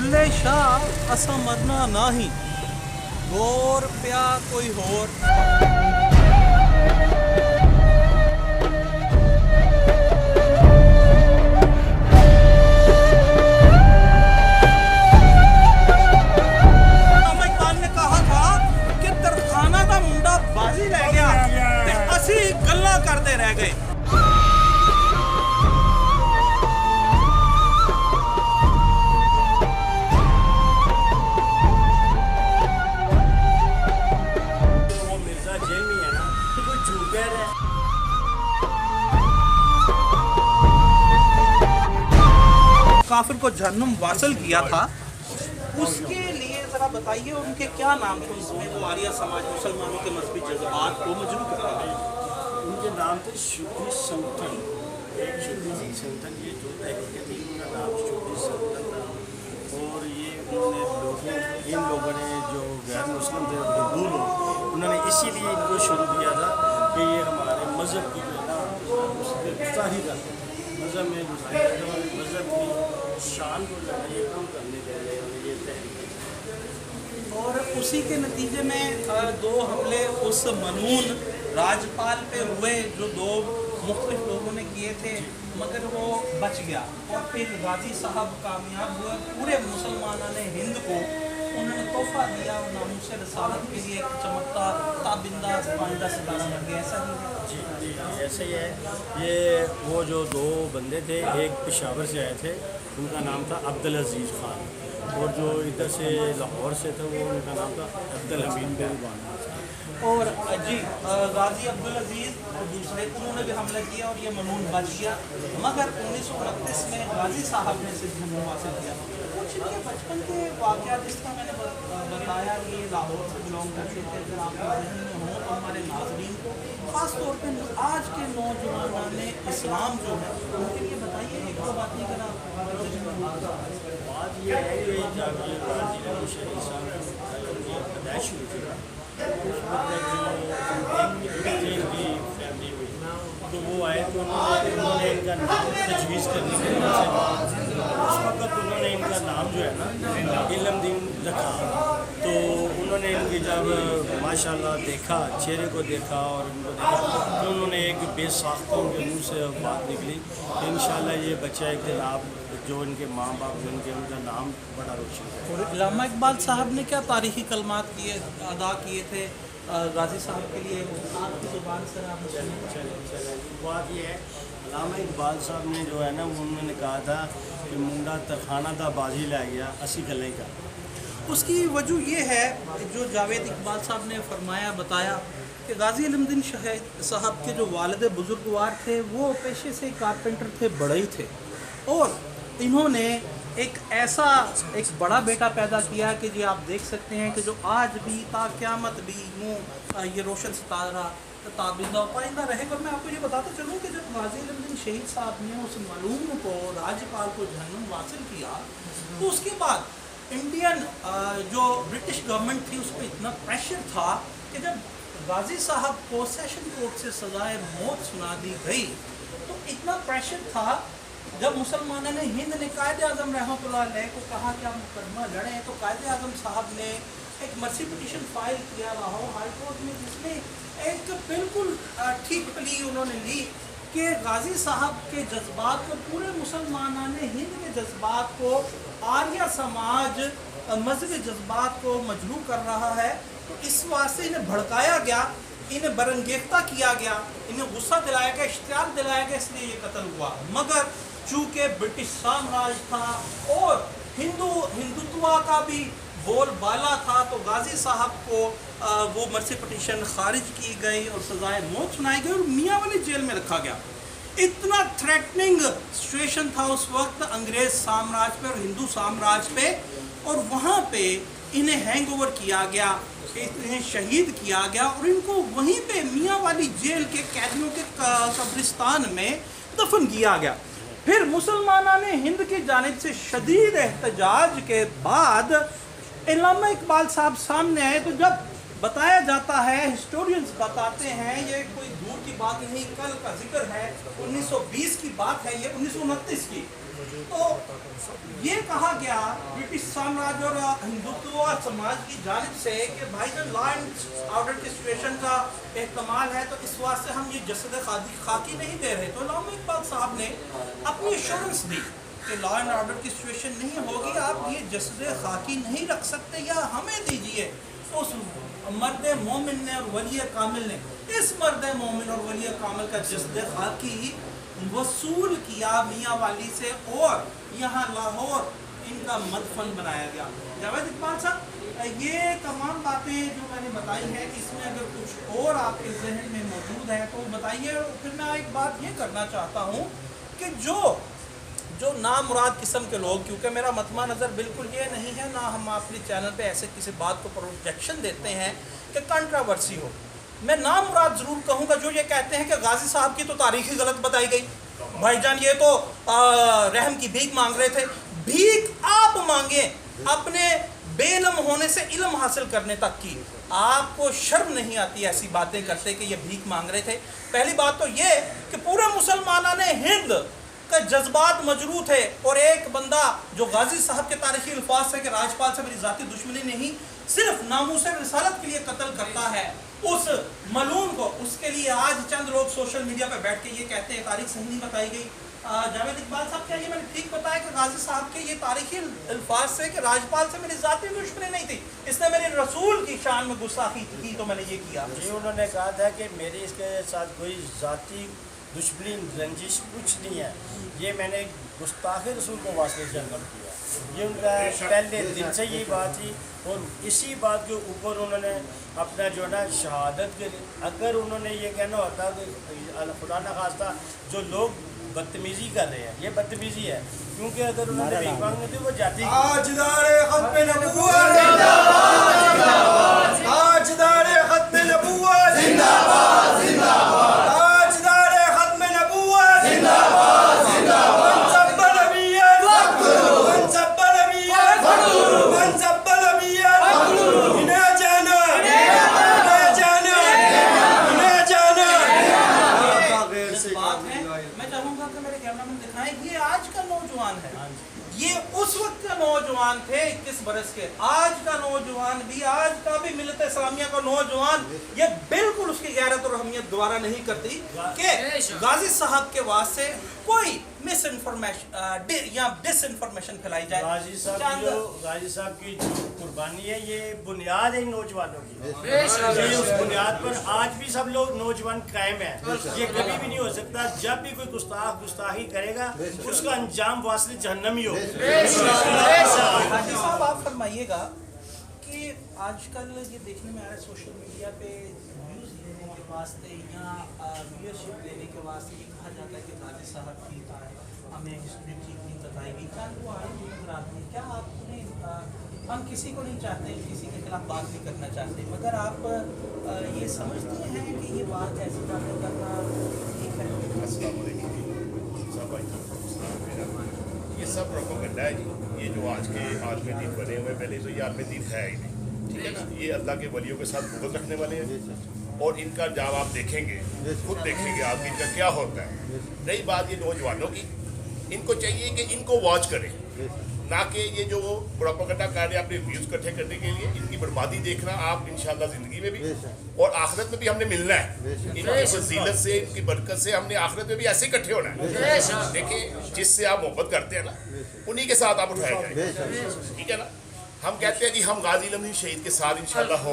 بلے شاہ اسا مرنا نہیں گور پیا کوئی ہور اقبال نے کہا تھا کہ ترخانہ دا منڈا بازی رہ گیا تے اسی گلاں کرتے رہ گئے. کافر کو جہنم واصل کیا تھا اس کے لیے ذرا بتائیے ان کے کیا نام تھے اس میں وہ آریہ سماج مسلمانوں کے مذہبی جذبات کو مجروح کرتا ہے. ان کے نام تھے شوبھی سنگھن. ایک شوبھی سنگھن یہ جو تحریک تھی ان کا نام شوبھی سنگھن تھا اور یہ ان لوگوں نے جو غیر مسلم تھے ہندو لوگ انہوں نے اسی لیے ان کو شروع کیا تھا کہ یہ ہمارے مذہب کی جو ہے نا گستاخی کرتے ہیں. مذہب میں گستاخی کرتے ہیں اور مذہب کی شان کو جو ہے یہ کم کرنے کے لیے یہ تحریک. اور اسی کے نتیجے میں 2 حملے اس منون راجپال پہ ہوئے جو 2 مختلف لوگوں نے کیے تھے مگر وہ بچ گیا اور پھر غازی صاحب کامیاب ہوئے. پورے مسلمانوں نے ہند کو انہوں نے تحفہ دیا ناموس رسالت کے لیے ایک چمکتا تابندہ پائندہ ستارہ بن گیا. ایسا ہی ہے جی ایسے ہی ہے. یہ وہ جو 2 بندے تھے ایک پشاور سے آئے تھے ان کا نام تھا عبدالعزیز خان اور جو ادھر سے لاہور سے تھا وہ ان کا نام تھا عبدالحمید بان. اور جی غازی عبدالعزیز اور دوسرے انہوں نے بھی حملہ کیا اور یہ منون بچ گیا مگر 1929 میں غازی صاحب نے صرف جنم حاصل کیا. کچھ یہ بچپن کے واقعات جس کا میں نے بتایا یہ لاہور سے بلانگ کرتے تھے اگر آپ کے ذہن میں ہوں تو ہمارے ناظرین کو خاص طور پہ آج کے نوجوانان اسلام جو ہے ان کے لیے بتائیے ایک 2 باتیں اگر آپ ذہن میں ہوں. بات یہ ہے کہ جب یہ غازی شہید صاحب کی پیدائش ہوئی تھی اس وقت جو ان کی فیملی ہوئی تو وہ آئے تو انہوں نے ان کا نام تجویز کرنے کے لیے اس وقت انہوں نے ان کا نام جو ہے نا علم دین رکھا. تو انہوں نے ان کی جب ماشاء اللہ دیکھا چہرے کو دیکھا اور ان کو دیکھا تو انہوں نے ایک بے ساختہ ان کے منہ سے بات نکلی کہ انشاءاللہ یہ بچہ ایک دن آپ جو ان کے ماں باپ جو ان کا نام بڑا روشن ہے. اور علامہ اقبال صاحب نے کیا تاریخی کلمات ادا کیے تھے غازی صاحب کے لیے آپ کی زبان سے آپ چلے. بات یہ ہے علامہ اقبال صاحب نے جو ہے نا انہوں نے کہا تھا کہ منڈا ترخانہ دا بازی لے گیا اسی گلے کا. اس کی وجہ یہ ہے جو جاوید اقبال صاحب نے فرمایا بتایا کہ غازی علم دین شہید صاحب کے جو والد بزرگوار تھے وہ پیشے سے کارپینٹر تھے بڑھئی تھے اور انہوں نے ایک بڑا بیٹا پیدا کیا کہ جی آپ دیکھ سکتے ہیں کہ جو آج بھی تا قیامت بھی یوں یہ روشن ستارہ تابندہ پائندہ رہے گا. میں آپ کو یہ بتاتا چلوں کہ جب غازی علم دین شہید صاحب نے اس معلوم کو راجپال کو جہنم واصل کیا تو اس کے بعد انڈین جو برٹش گورنمنٹ تھی اس پہ اتنا پریشر تھا کہ جب غازی صاحب کو سیشن کورٹ سے سزائے موت سنا دی گئی تو اتنا پریشر تھا جب مسلمانوں نے ہند نے قائد اعظم رحمۃ اللہ علیہ کو کہا کہ آپ مقدمہ لڑیں تو قائد اعظم صاحب نے ایک مرسی پٹیشن فائل کیا لاہور ہائی کورٹ میں جس میں ایک بالکل ٹھیک پلی انہوں نے لی کہ غازی صاحب کے جذبات کو پورے مسلمانوں نے ہند کے جذبات کو آریہ سماج مذہبی جذبات کو مجروح کر رہا ہے. تو اس واسطے انہیں بھڑکایا گیا انہیں برنگیختہ کیا گیا انہیں غصہ دلایا گیا اشتعال دلایا گیا اس لیے یہ قتل ہوا. مگر چونکہ برٹش سامراج تھا اور ہندوتوا کا بھی بول بالا تھا تو غازی صاحب کو وہ مرسی پٹیشن خارج کی گئی اور سزائے موت سنائی گئی اور میاں والی جیل میں رکھا گیا. اتنا تھریٹننگ سچویشن تھا اس وقت انگریز سامراج پہ اور ہندو سامراج پہ اور وہاں پہ انہیں ہینگ اوور کیا گیا انہیں شہید کیا گیا اور ان کو وہیں پہ میاں والی جیل کے قیدیوں کے قبرستان میں دفن کیا گیا. پھر مسلمانوں نے ہند کی جانب سے شدید احتجاج کے بعد علامہ اقبال صاحب سامنے آئے تو جب بتایا جاتا ہے ہسٹورینز بتاتے ہیں یہ کوئی دور کی بات نہیں کل کا ذکر ہے 1920 کی بات ہے یہ 1929 کی تو یہ کہا گیا برٹش समाज और हिंदुत्व समाज की जानिब से कि भाई जो लॉ एंड ऑर्डर की सिचुएशन का एहतमाल है, तो इस वास्ते हम ये जसद खाकी नहीं दे रहे। तो अल्लामा इकबाल साहब ने अपनी एश्योरेंस दी कि लॉ एंड ऑर्डर की सिचुएशन नहीं होगी, आप ये जसद खाकी नहीं रख सकते, या हमें दीजिए। तो उस मर्द मोमिन ने और वली कामिल ने इस मर्द मोमिन और वली कामिल का जसद खाकी वसूल किया मियाँ वाली से, और यहाँ लाहौर इनका मदफन बनाया गया। जावेद इकबाल साहब, ये तमाम बातें जो मैंने बताई हैं, इसमें अगर कुछ और आपके जहन में मौजूद है तो बताइए। फिर मैं एक बात ये करना चाहता हूँ कि जो नामुराद किस्म के लोग, क्योंकि मेरा मतमा नज़र बिल्कुल ये नहीं है, ना हम अपने चैनल पे ऐसे किसी बात को प्रोजेक्शन देते हैं कि कंट्रावर्सी हो। मैं नामुराद ज़रूर कहूँगा जो ये कहते हैं कि गाजी साहब की तो तारीख़ ही गलत बताई गई, भाईजान ये तो रहम की भीख मांग रहे थे। भीख आप मांगे अपने बेइल्म होने से इल्म हासिल करने तक की, आपको शर्म नहीं आती ऐसी बातें करते कि ये भीख मांग रहे थे? पहली बात तो ये कि पूरे मुसलमानान हिंद का जज्बात मजरू थे, और एक बंदा जो गाजी साहब के तारीखी अल्फाज से कि राजपाल से मेरी ज़ाती दुश्मनी नहीं, सिर्फ नामूसे रिसालत के लिए कत्ल करता है उस मलून को, उसके लिए आज चंद लोग सोशल मीडिया पर बैठ के ये कहते हैं तारीख सही नहीं बताई गई। जावेद इकबाल साहब, क्या ये मैंने ठीक बताया कि गाजी साहब के ये तारीखी अल्फाज से कि राजपाल से मेरी ज़ाती दुश्मनी नहीं थी, इसने मेरे रसूल की शान में गुस्ताखी की तो मैंने ये किया? जी, उन्होंने कहा था कि मेरी इसके साथ कोई ज़ाती दुश्मनी रंजिश कुछ नहीं है, ये मैंने गुस्ताख रसूल को वास्ते से अमल किया। ये उनका पहले दिन से यही बात थी, और इसी बात के ऊपर उन्होंने अपना जो ना शहादत के, अगर उन्होंने ये कहना होता कि खुदा न खास्ता जो लोग बदतमीज़ी कर रहे हैं, ये बदतमीज़ी है, क्योंकि अगर उन्होंने भीख मांगनी थी वो जाती। ताजदारे खत्म नबुव्वत जिंदाबाद, ताजदारे खत्म नबुव्वत जिंदाबाद, ताजदारे खत्म नबुव्वत जिंदाबाद, मनसब नबिय्यत मनसब नबिय्यत मनसब नबिय्यत इन्हें जाना, इन्हें जाना, इन्हें जाना। बात है, मैं चाहूँगा कि मेरे कैमरामैन दिखाएं, ये आज का नौजवान है, ये उस वक्त का नौजवान थे 21 बरस के, आज का नौजवान भी, आज का भी मिलत इस्लामिया का नौजवान, ये बिल्कुल उसकी गैरत और अहमियत गवारा नहीं करती कि गाजी साहब के वास्ते कोई मिस इन्फॉर्मेशन या डिस इन्फॉर्मेशन फैलाई जाए। गाजी साहब की जो कुर्बानी है, ये बुनियाद है इन नौजवानों की, ये उस बुनियाद पर आज भी सब लोग नौजवान कायम हैं। ये कभी भी नहीं हो सकता, जब भी कोई गुस्ताखी करेगा उसका अंजाम वास्ते जहन्नमी हो। हाजी साहब, आप फरमाइएगा कि आजकल ये देखने में आ रहा है सोशल मीडिया पे व्यूज़ लेने के वास्ते या व्यूअरशिप लेने के वास्ते ये कहा जाता है कि गाजी साहब की हमें हिस्ट्री ठीक नहीं बताई गई, क्या वो नजर आती है? क्या आप उन्हें, हम किसी को नहीं चाहते, किसी के खिलाफ बात नहीं करना चाहते, मगर आप ये समझते हैं कि ये बात ऐसी बातें करना ठीक है? ये सब प्रोपेगेंडा है जी। ये जो आज में दिन बने हुए, पहले तो ये आलमी दिन है ही नहीं, ठीक है ना। ये अल्लाह के वलियों के साथ बुग़्ज़ रखने वाले हैं, और इनका जब आप देखेंगे, खुद देखेंगे आप इनका क्या होता है। रही बात ये नौजवानों की, इनको चाहिए कि इनको वॉच करें, ना कि ये जो प्रोपेगेंडा कर रहे हैं अपने व्यूज़ इकट्ठे करने के लिए। इनकी बर्बादी देखना आप इंशाल्लाह ज़िंदगी में भी और आखिरत में भी हमने मिलना है। इनकी फजीलत से, इनकी बरकत से हमने आखिरत में भी ऐसे इकट्ठे होना है। देखिए, जिससे आप मोहब्बत करते हैं ना, उन्हीं के साथ आप उठाए जाएंगे, ठीक है ना। हम कहते हैं जी हम गाजी इल्म शहीद के साथ इंशाल्लाह हो